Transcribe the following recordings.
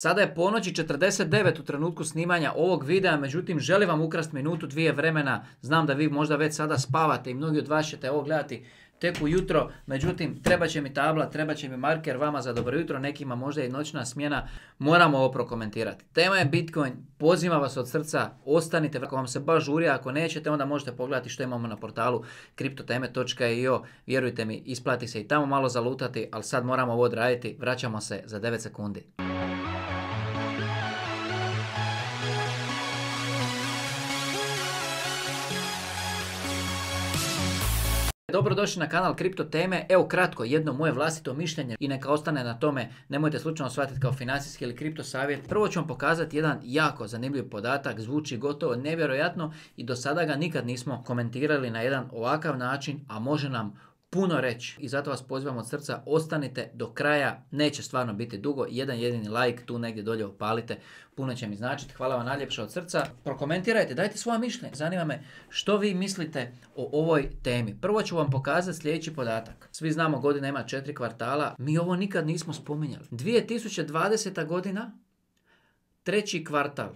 Sada je ponoć i 49 u trenutku snimanja ovog videa, međutim želim vam ukrasti minutu, dvije vremena. Znam da vi možda već sada spavate i mnogi od vas ćete ovo gledati tek ujutro, međutim treba će mi tabla, treba će mi marker, vama za dobro jutro, nekima možda i noćna smjena, moramo ovo prokomentirati. Tema je Bitcoin, pozivam vas od srca, ostanite, ako vam se baš žuri, ako nećete onda možete pogledati što imamo na portalu kriptoteme.io, vjerujte mi, isplati se i tamo malo zalutati, ali sad moramo ovo odraditi, vraćamo se za 9 sekundi. Dobrodošli na kanal Kripto Teme. Evo kratko, jedno moje vlastito mišljenje i neka ostane na tome, nemojte slučajno shvatiti kao financijski ili kripto savjet. Prvo ću vam pokazati jedan jako zanimljiv podatak, zvuči gotovo nevjerojatno i do sada ga nikad nismo komentirali na jedan ovakav način, a može nam puno reći. I zato vas pozivam od srca, ostanite do kraja, neće stvarno biti dugo, jedan jedini like tu negdje dolje upalite, puno će mi značiti, hvala vam najljepše od srca. Prokomentirajte, dajte svoje mišljenje, zanima me što vi mislite o ovoj temi. Prvo ću vam pokazati sljedeći podatak. Svi znamo godina ima 4 kvartala, mi ovo nikad nismo spominjali. 2020. godina, treći kvartal.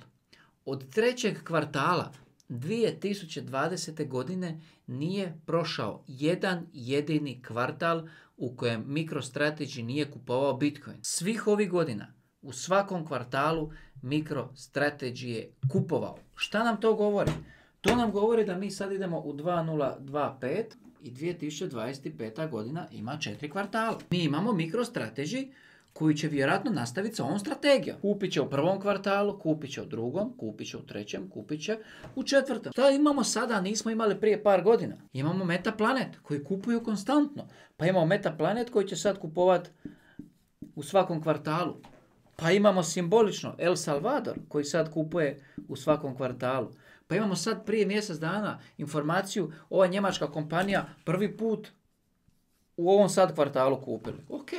Od trećeg kvartala 2020. godine nije prošao jedan jedini kvartal u kojem MicroStrategy nije kupovao Bitcoin. Svih ovih godina, u svakom kvartalu MicroStrategy je kupovao. Šta nam to govori? To nam govori da mi sad idemo u 2025 i 2025. godina ima 4 kvartala. Mi imamo MicroStrategy koji će vjerojatno nastaviti sa ovom strategijom. Kupit će u prvom kvartalu, kupit će u drugom, kupit će u trećem, kupit će u četvrtom. Šta imamo sada, nismo imali prije par godina? Imamo Metaplanet koji kupuju konstantno. Pa imamo Metaplanet koji će sad kupovat u svakom kvartalu. Pa imamo simbolično El Salvador koji sad kupuje u svakom kvartalu. Pa imamo sad prije mjesec dana informaciju, ova njemačka kompanija prvi put u ovom sad kvartalu kupili. Ok.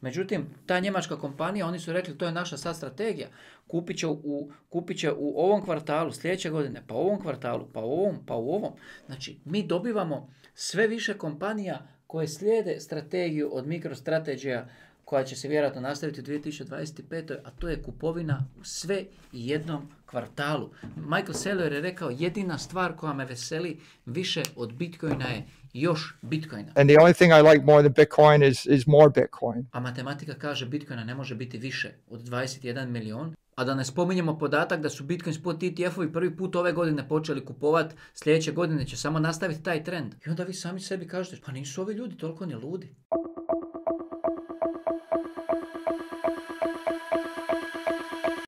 Međutim, ta njemačka kompanija, oni su rekli to je naša sad strategija, kupit će u ovom kvartalu sljedeće godine, pa u ovom kvartalu, pa u ovom, pa u ovom. Znači, mi dobivamo sve više kompanija koje slijede strategiju od MicroStrategy koja će se vjerojatno nastaviti u 2025. a to je kupovina u sve i jednom kvartalu. Michael Saylor je rekao jedina stvar koja me veseli više od Bitcoina je još Bitcoina. And the only thing I like more than Bitcoin is more Bitcoin. A matematika kaže Bitcoina ne može biti više od 21 milion. A da ne spominjemo podatak da su Bitcoin spot ETF-ovi prvi put ove godine počeli kupovati, sljedeće godine će samo nastaviti taj trend. I onda vi sami sebi kažete, pa nisu ovi ljudi toliko ni ludi.